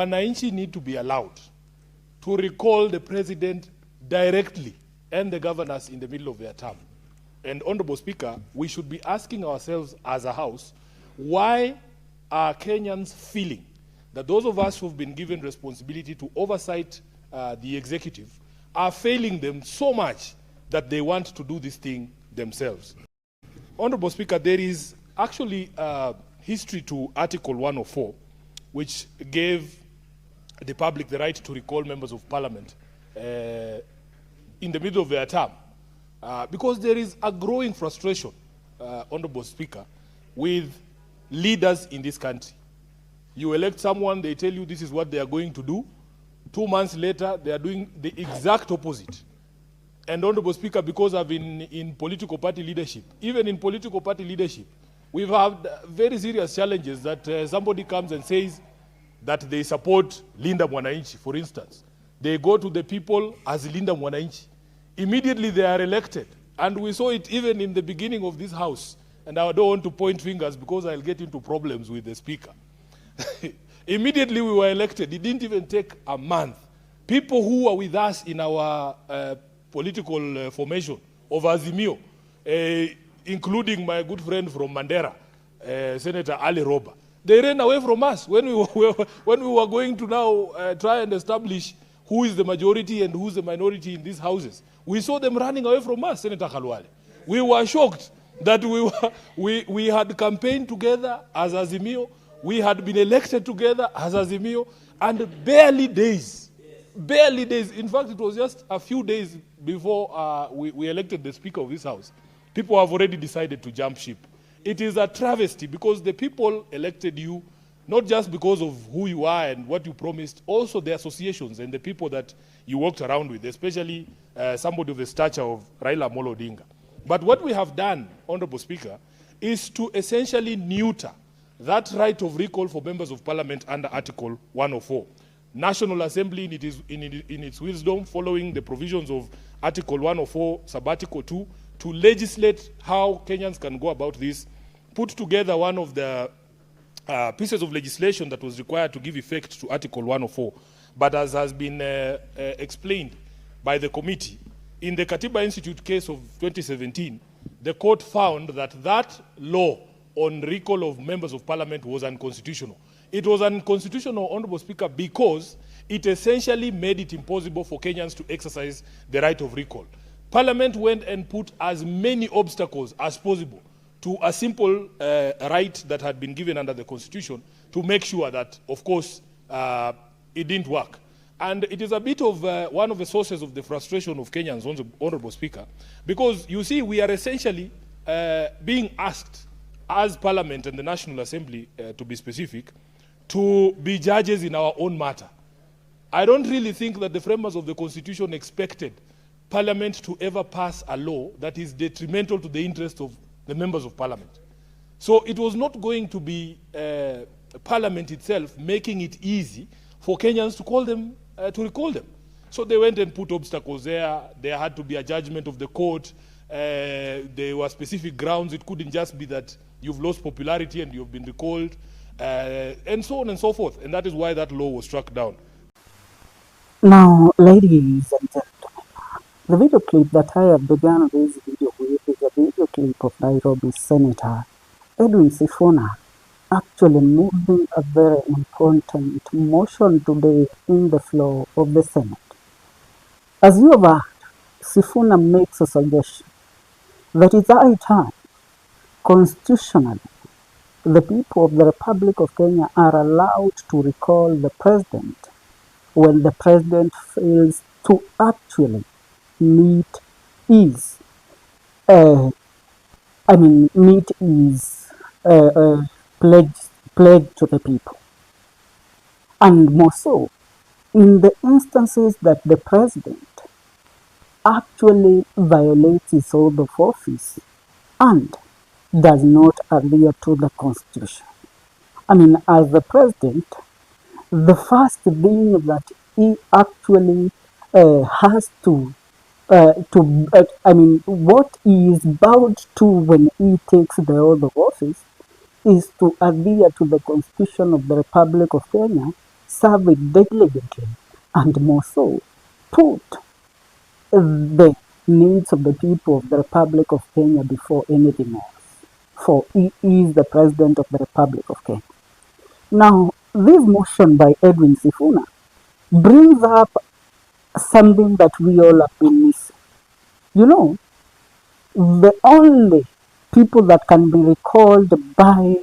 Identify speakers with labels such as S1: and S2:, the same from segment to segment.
S1: wananchi need to be allowed to recall the president directly and the governors in the middle of their term. And Honorable Speaker, we should be asking ourselves as a House, why are Kenyans feeling that those of us who've been given responsibility to oversight the executive are failing them so much that they want to do this thing themselves? Honorable Speaker, there is actually history to Article 104, which gave the public the right to recall members of parliament in the middle of their term. Because there is a growing frustration, Honorable Speaker, with leaders in this country. You elect someone, they tell you this is what they are going to do. 2 months later, they are doing the exact opposite. And Honorable Speaker, because I've been in political party leadership, even in political party leadership, we've had very serious challenges that somebody comes and says that they support Linda Mwananchi, for instance. They go to the people as Linda Mwananchi. Immediately they are elected. And we saw it even in the beginning of this House. And I don't want to point fingers because I'll get into problems with the Speaker. Immediately we were elected. It didn't even take a month. People who were with us in our political formation of Azimio, including my good friend from Mandera, Senator Ali Roba, they ran away from us when we were going to now try and establish who is the majority and who's the minority in these houses. We saw them running away from us, Senator Khalwale. We were shocked that we had campaigned together as Azimio, we had been elected together as Azimio, and barely days, in fact it was just a few days before we elected the Speaker of this House, people have already decided to jump ship. It is a travesty because the people elected you not just because of who you are and what you promised, also the associations and the people that you walked around with, especially somebody of the stature of Raila Amolo Odinga. But what we have done, Honorable Speaker, is to essentially neuter that right of recall for members of parliament under Article 104. National Assembly, in its wisdom, following the provisions of Article 104, Sub-Article 2, to legislate how Kenyans can go about this, put together one of the pieces of legislation that was required to give effect to Article 104. But as has been explained by the committee, in the Katiba Institute case of 2017, the court found that that law on recall of members of parliament was unconstitutional. It was unconstitutional, Honorable Speaker, because it essentially made it impossible for Kenyans to exercise the right of recall. Parliament went and put as many obstacles as possible to a simple right that had been given under the Constitution to make sure that, of course, it didn't work. And it is a bit of one of the sources of the frustration of Kenyans, Honorable Speaker, because you see we are essentially being asked as Parliament and the National Assembly, to be specific, to be judges in our own matter. I don't really think that the framers of the Constitution expected Parliament to ever pass a law that is detrimental to the interests of the members of Parliament. So it was not going to be Parliament itself making it easy for Kenyans to call them, to recall them. So they went and put obstacles there. There had to be a judgment of the court. There were specific grounds. It couldn't just be that you've lost popularity and you've been recalled, and so on and so forth. And that is why that law was struck down.
S2: Now, ladies and gentlemen, the video clip that I have begun this video with is a video clip of Nairobi Senator Edwin Sifuna actually moving a very important motion today in the floor of the Senate. As you have heard, Sifuna makes a suggestion that it's high time, constitutionally, the people of the Republic of Kenya are allowed to recall the president when the president fails to actually meet his pledge to the people. And more so, in the instances that the president actually violates his oath of office and does not adhere to the Constitution. I mean, as the president, the first thing that he actually has to what he is bound to when he takes the oath of office is to adhere to the Constitution of the Republic of Kenya, serve it diligently, and more so, put the needs of the people of the Republic of Kenya before anything else. For he is the President of the Republic of Kenya. Now, this motion by Edwin Sifuna brings up something that we all have been missing. You know, the only people that can be recalled by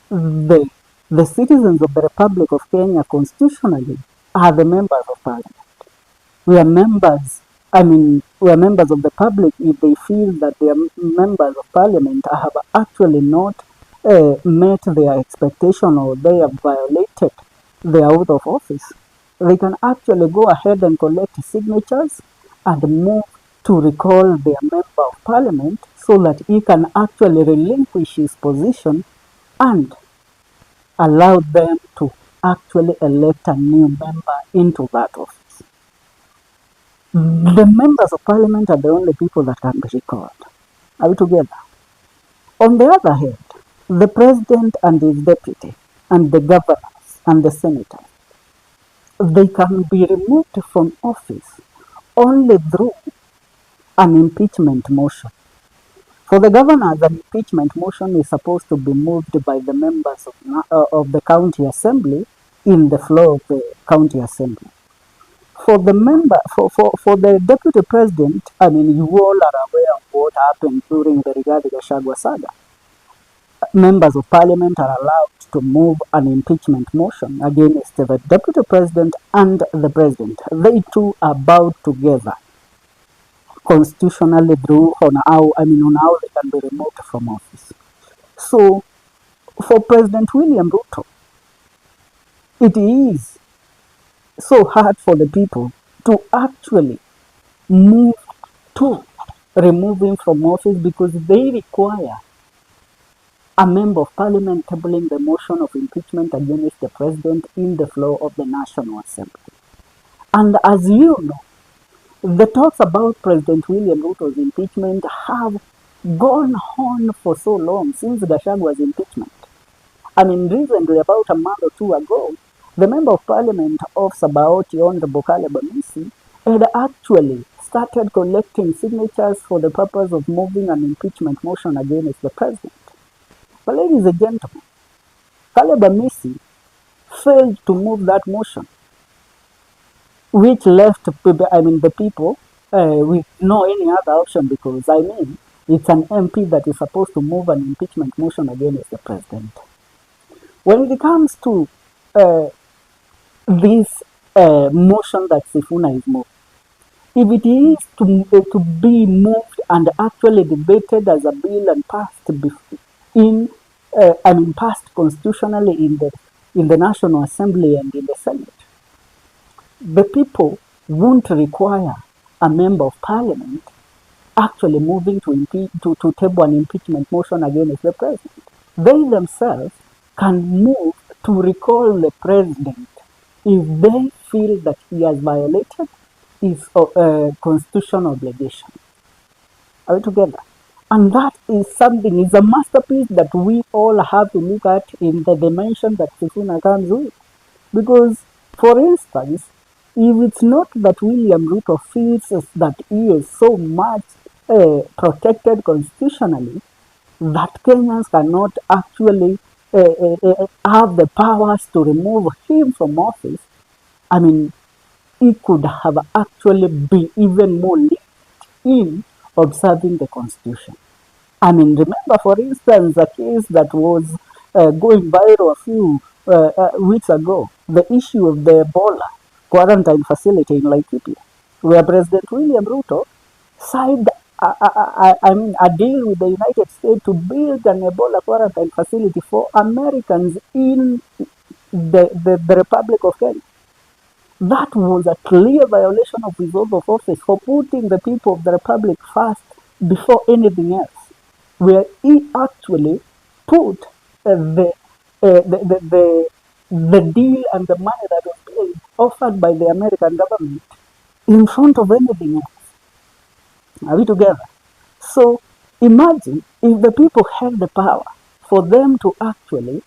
S2: the citizens of the Republic of Kenya constitutionally are the members of parliament. We are members, we are members of the public if they feel that their members of parliament have actually not met their expectation or they have violated their oath of office. They can actually go ahead and collect signatures and move to recall their member of parliament so that he can actually relinquish his position and allow them to actually elect a new member into that office. The members of parliament are the only people that can be recalled. Are we together? On the other hand, the president and his deputy and the governors and the senators, they can be removed from office only through an impeachment motion. For the governors, an impeachment motion is supposed to be moved by the members of the county assembly in the floor of the county assembly. For the deputy president, you all are aware of what happened during the Rigathi Gachagua saga. Members of parliament are allowed to move an impeachment motion against the deputy president and the president. They two are bound together constitutionally through on how they can be removed from office. So for President William Ruto, it is so hard for the people to actually move to remove him from office because they require a member of parliament tabling the motion of impeachment against the president in the floor of the National Assembly. And as you know, the talks about President William Ruto's impeachment have gone on for so long since Gachagwa's impeachment. Recently, about a month or two ago, the Member of Parliament of Sabaoti, Honorable Caleb Amisi, had actually started collecting signatures for the purpose of moving an impeachment motion against the president. But ladies and gentlemen, Caleb Amisi failed to move that motion, which left the people with no any other option because it's an MP that is supposed to move an impeachment motion against the president. When it comes to this motion that Sifuna is moving, if it is to be moved and actually debated as a bill and passed passed constitutionally in the National Assembly and in the Senate, the people won't require a member of parliament actually moving to table an impeachment motion against the president. They themselves can move to recall the president if they feel that he has violated his constitutional obligation. Are we together? And that is something, is a masterpiece that we all have to look at in the dimension that Sifuna comes with. Because, for instance, if it's not that William Ruto feels that he is so much protected constitutionally that Kenyans cannot actually have the powers to remove him from office, he could have actually been even more lenient in observing the Constitution. Remember, for instance, a case that was going viral a few weeks ago, the issue of the Ebola quarantine facility in Laikipia, where President William Ruto signed a deal with the United States to build an Ebola quarantine facility for Americans in the Republic of Kenya. That was a clear violation of his oath of office for putting the people of the Republic first before anything else, where he actually put the deal and the money that was being offered by the American government in front of anything else. Are we together? So imagine if the people had the power for them to actually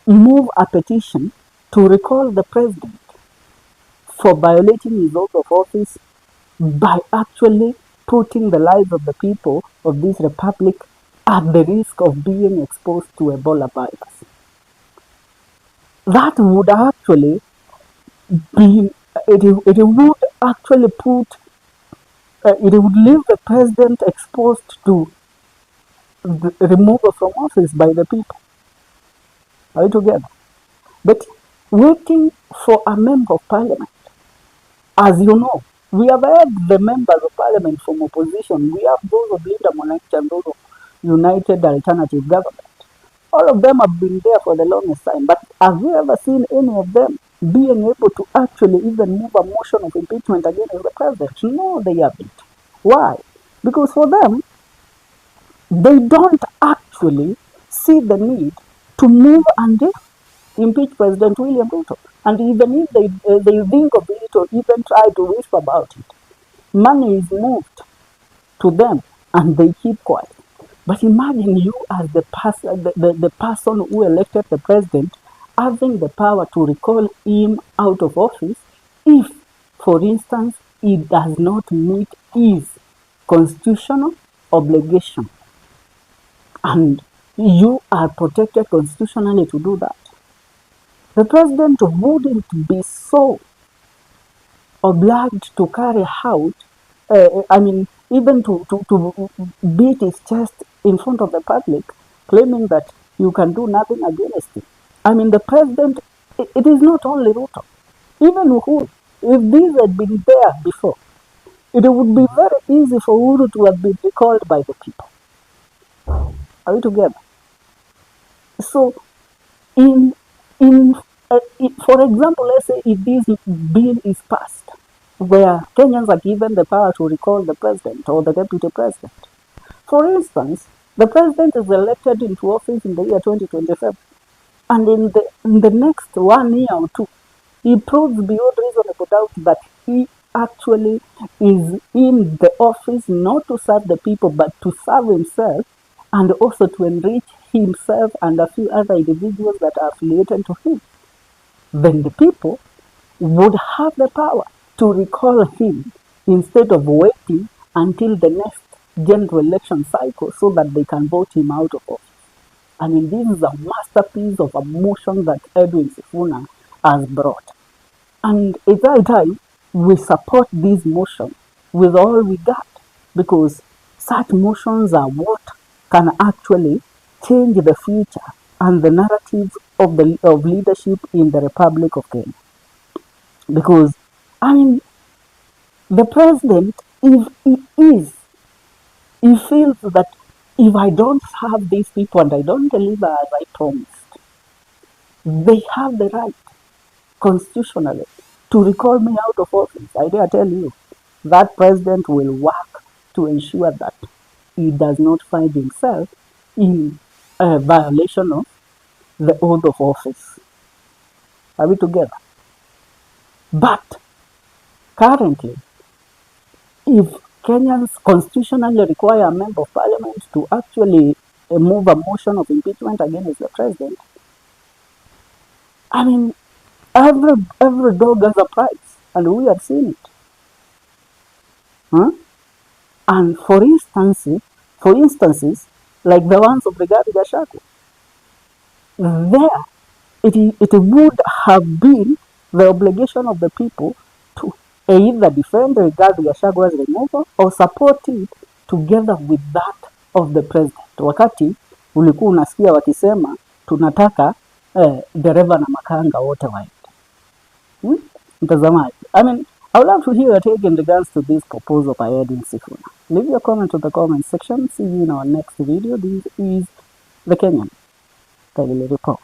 S2: move a petition to recall the president for violating his oath of office by actually putting the lives of the people of this republic at the risk of being exposed to Ebola virus. That would actually be, it would actually put, it would leave the president exposed to the removal from office by the people. Are we together? But waiting for a member of parliament, as you know, we have had the members of parliament from opposition. We have those of Linda Mwananchi and those of United Alternative Government. All of them have been there for the longest time. But have you ever seen any of them being able to actually even move a motion of impeachment against the president? No, they haven't. Why? Because for them, they don't actually see the need to move and impeach President William Ruto. And even if they think of it or even try to whisper about it, money is moved to them and they keep quiet. But imagine you as the person who elected the president having the power to recall him out of office if, for instance, he does not meet his constitutional obligation. And you are protected constitutionally to do that. The president wouldn't be so obliged to carry out, even to beat his chest in front of the public, claiming that you can do nothing against him. I mean, the president, it is not only Ruto. Even who, if these had been there before, it would be very easy for Uhuru to have been recalled by the people. Are we together? So, for example, let's say if this bill is passed, where Kenyans are given the power to recall the president or the deputy president. For instance, the president is elected into office in the year 2027, and in the next 1 year or two, he proves beyond reasonable doubt that he actually is in the office not to serve the people, but to serve himself and also to enrich himself and a few other individuals that are affiliated to him. Then the people would have the power to recall him instead of waiting until the next general election cycle so that they can vote him out of office. I mean, this is a masterpiece of a motion that Edwin Sifuna has brought. And it's high time we support this motion with all we got, because such motions are what can actually change the future and the narrative of leadership in the Republic of Kenya. Because, I mean, the president, if he feels that if I don't have these people and I don't deliver as I promised, they have the right constitutionally to recall me out of office. I dare tell you, that president will work to ensure that he does not find himself in a violation of the oath of office. Are we together? But currently, if Kenyans constitutionally require a member of parliament to actually move a motion of impeachment against the president, I mean, every dog has a price, and we have seen it. Huh? And for instances, like the ones of Rigathi Gachagua, there it would have been the obligation of the people to either defend Rigathi Gachagua's removal or support it together with that of the president. Wakati ulikuwa unasikia wakisema tunataka dereva na makanga wote waende. Mtazamaji, I mean, I would love to hear your take in regards to this proposal by Edwin Sifuna. Leave your comment in the comment section. See you in our next video. This is the Kenyan Daily Report.